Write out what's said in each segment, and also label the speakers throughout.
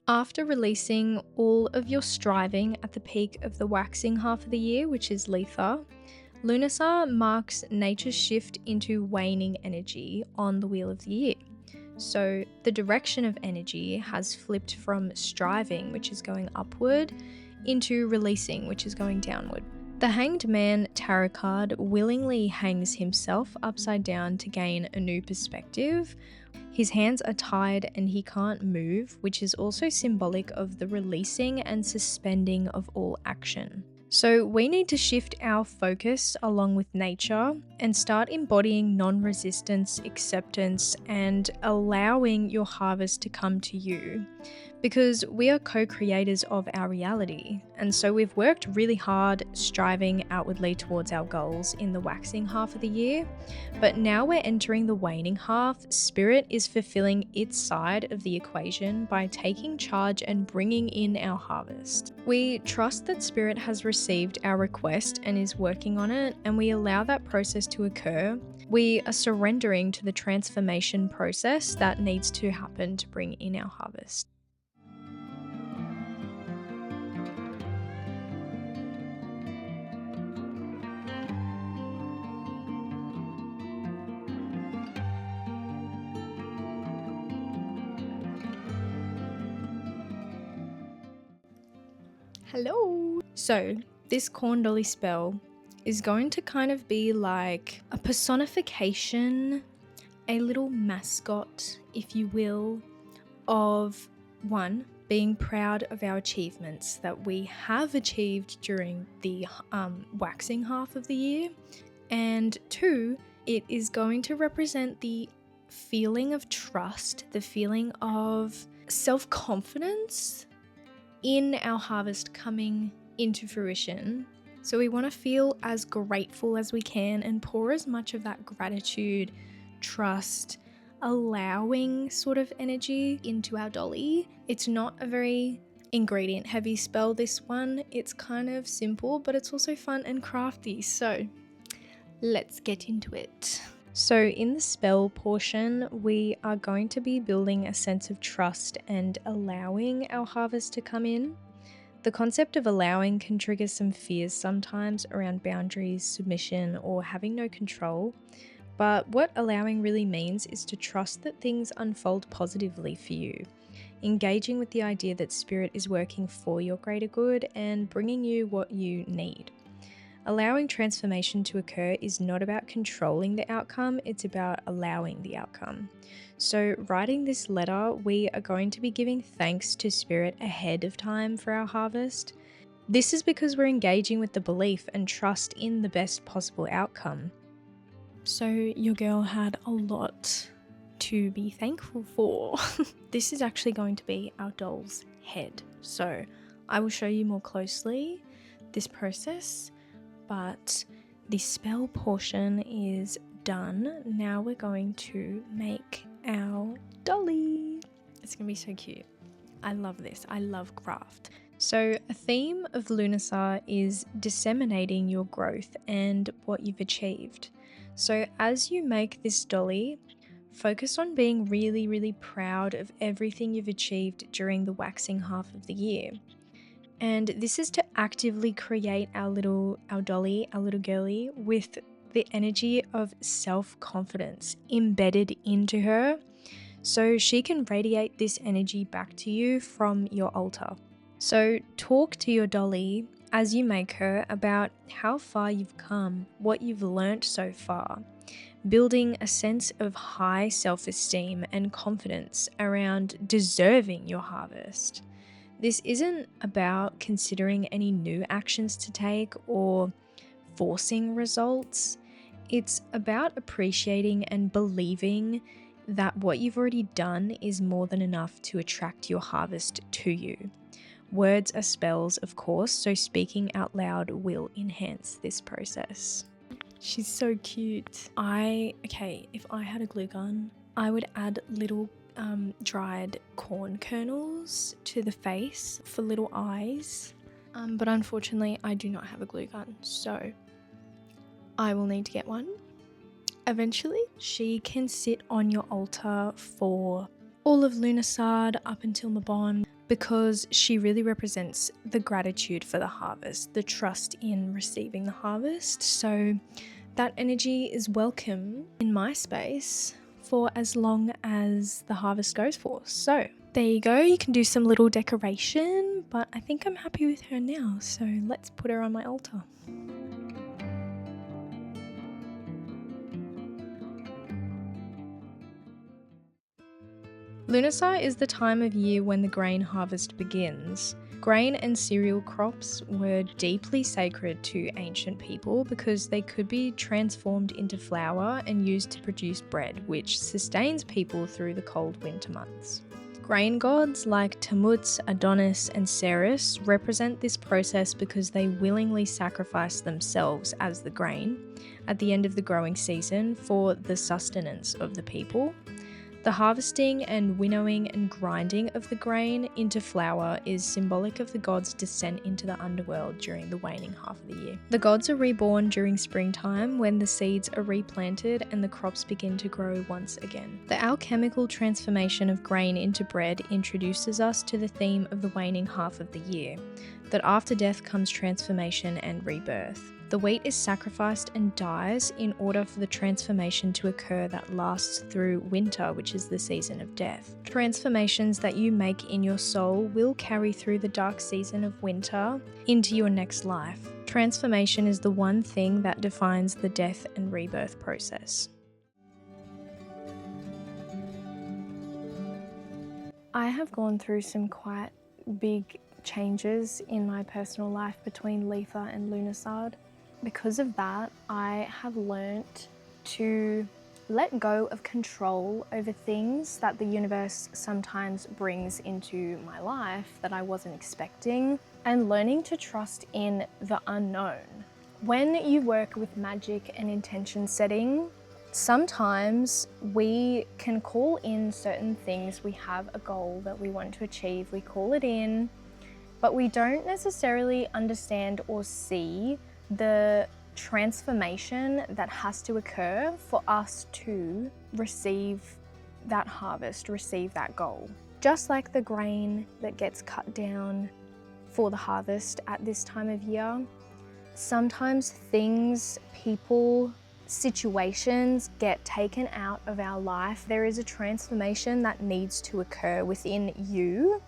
Speaker 1: After releasing all of your striving at the peak of the waxing half of the year, which is Letha, Lughnasadh marks nature's shift into waning energy on the wheel of the year. So the direction of energy has flipped from striving, which is going upward, into releasing, which is going downward. The Hanged Man tarot card willingly hangs himself upside down to gain a new perspective. His hands are tied and he can't move, which is also symbolic of the releasing and suspending of all action. So we need to shift our focus along with nature and start embodying non-resistance, acceptance, and allowing your harvest to come to you, because we are co-creators of our reality. And so we've worked really hard striving outwardly towards our goals in the waxing half of the year, but now we're entering the waning half. Spirit is fulfilling its side of the equation by taking charge and bringing in our harvest. We trust that Spirit has received our request and is working on it, and we allow that process to occur. We are surrendering to the transformation process that needs to happen to bring in our harvest. Hello! So, this corn dolly spell is going to kind of be like a personification, a little mascot, if you will, of one, being proud of our achievements that we have achieved during the waxing half of the year, and two, it is going to represent the feeling of trust, the feeling of self-confidence in our harvest coming into fruition. So we want to feel as grateful as we can and pour as much of that gratitude, trust, allowing sort of energy into our dolly. It's not a very ingredient heavy spell, this one. It's kind of simple, but it's also fun and crafty. So let's get into it. So in the spell portion, we are going to be building a sense of trust and allowing our harvest to come in. The concept of allowing can trigger some fears sometimes around boundaries, submission, or having no control. But what allowing really means is to trust that things unfold positively for you, engaging with the idea that Spirit is working for your greater good and bringing you what you need. Allowing transformation to occur is not about controlling the outcome, it's about allowing the outcome. So writing this letter, we are going to be giving thanks to Spirit ahead of time for our harvest. This is because we're engaging with the belief and trust in the best possible outcome. So your girl had a lot to be thankful for. This is actually going to be our doll's head. So I will show you more closely this process, but the spell portion is done. Now we're going to make our dolly. It's gonna be so cute. I love this. I love craft. So a theme of Lughnasadh is disseminating your growth and what you've achieved. So as you make this dolly, focus on being really, really proud of everything you've achieved during the waxing half of the year. And this is to actively create our dolly, our little girly, with the energy of self-confidence embedded into her, so she can radiate this energy back to you from your altar. So talk to your dolly as you make her about how far you've come, what you've learnt so far, building a sense of high self-esteem and confidence around deserving your harvest. This isn't about considering any new actions to take or forcing results. It's about appreciating and believing that what you've already done is more than enough to attract your harvest to you. Words are spells, of course, so speaking out loud will enhance this process. She's so cute. If I had a glue gun, I would add little dried corn kernels to the face for little eyes, but unfortunately I do not have a glue gun, so I will need to get one eventually. She can sit on your altar for all of Lughnasadh up until Mabon, because she really represents the gratitude for the harvest, the trust in receiving the harvest. So that energy is welcome in my space for as long as the harvest goes for. So there you go. You can do some little decoration, but I think I'm happy with her now. So let's put her on my altar. Lughnasadh is the time of year when the grain harvest begins. Grain and cereal crops were deeply sacred to ancient people because they could be transformed into flour and used to produce bread, which sustains people through the cold winter months. Grain gods like Tammuz, Adonis, and Ceres represent this process because they willingly sacrifice themselves as the grain at the end of the growing season for the sustenance of the people. The harvesting and winnowing and grinding of the grain into flour is symbolic of the gods' descent into the underworld during the waning half of the year. The gods are reborn during springtime when the seeds are replanted and the crops begin to grow once again. The alchemical transformation of grain into bread introduces us to the theme of the waning half of the year, that after death comes transformation and rebirth. The wheat is sacrificed and dies in order for the transformation to occur that lasts through winter, which is the season of death. Transformations that you make in your soul will carry through the dark season of winter into your next life. Transformation is the one thing that defines the death and rebirth process. I have gone through some quite big changes in my personal life between Letha and Lughnasadh. Because of that, I have learnt to let go of control over things that the universe sometimes brings into my life that I wasn't expecting, and learning to trust in the unknown. When you work with magic and intention setting, sometimes we can call in certain things. We have a goal that we want to achieve, we call it in, but we don't necessarily understand or see the transformation that has to occur for us to receive that harvest, receive that goal. Just like the grain that gets cut down for the harvest at this time of year, sometimes things, people, situations get taken out of our life. There is a transformation that needs to occur within you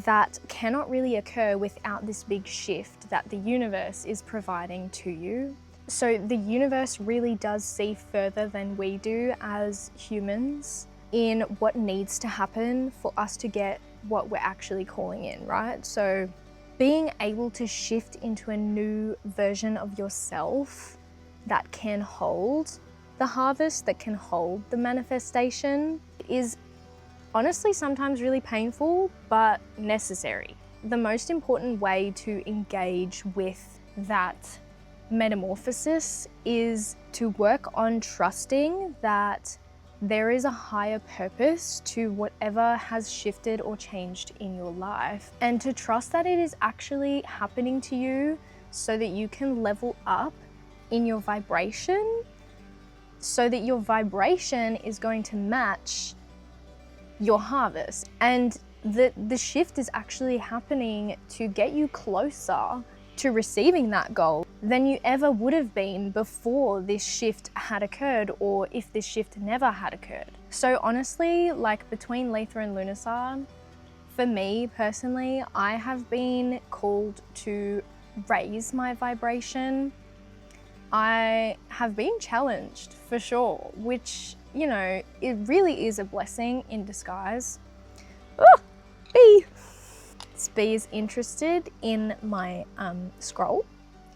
Speaker 1: that cannot really occur without this big shift that the universe is providing to you. So the universe really does see further than we do as humans in what needs to happen for us to get what we're actually calling in, right? So being able to shift into a new version of yourself that can hold the harvest, that can hold the manifestation, is honestly sometimes really painful, but necessary. The most important way to engage with that metamorphosis is to work on trusting that there is a higher purpose to whatever has shifted or changed in your life, and to trust that it is actually happening to you so that you can level up in your vibration, so that your vibration is going to match your harvest. And the shift is actually happening to get you closer to receiving that goal than you ever would have been before this shift had occurred, or if this shift never had occurred. So honestly, like between Letha and Lughnasadh, for me personally, I have been called to raise my vibration. I have been challenged for sure, which, you know, it really is a blessing in disguise. Oh, bee! This bee is interested in my scroll,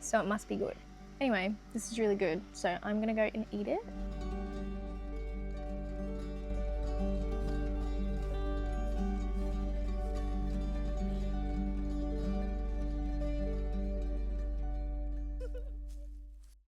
Speaker 1: so it must be good. Anyway, this is really good, so I'm gonna go and eat it.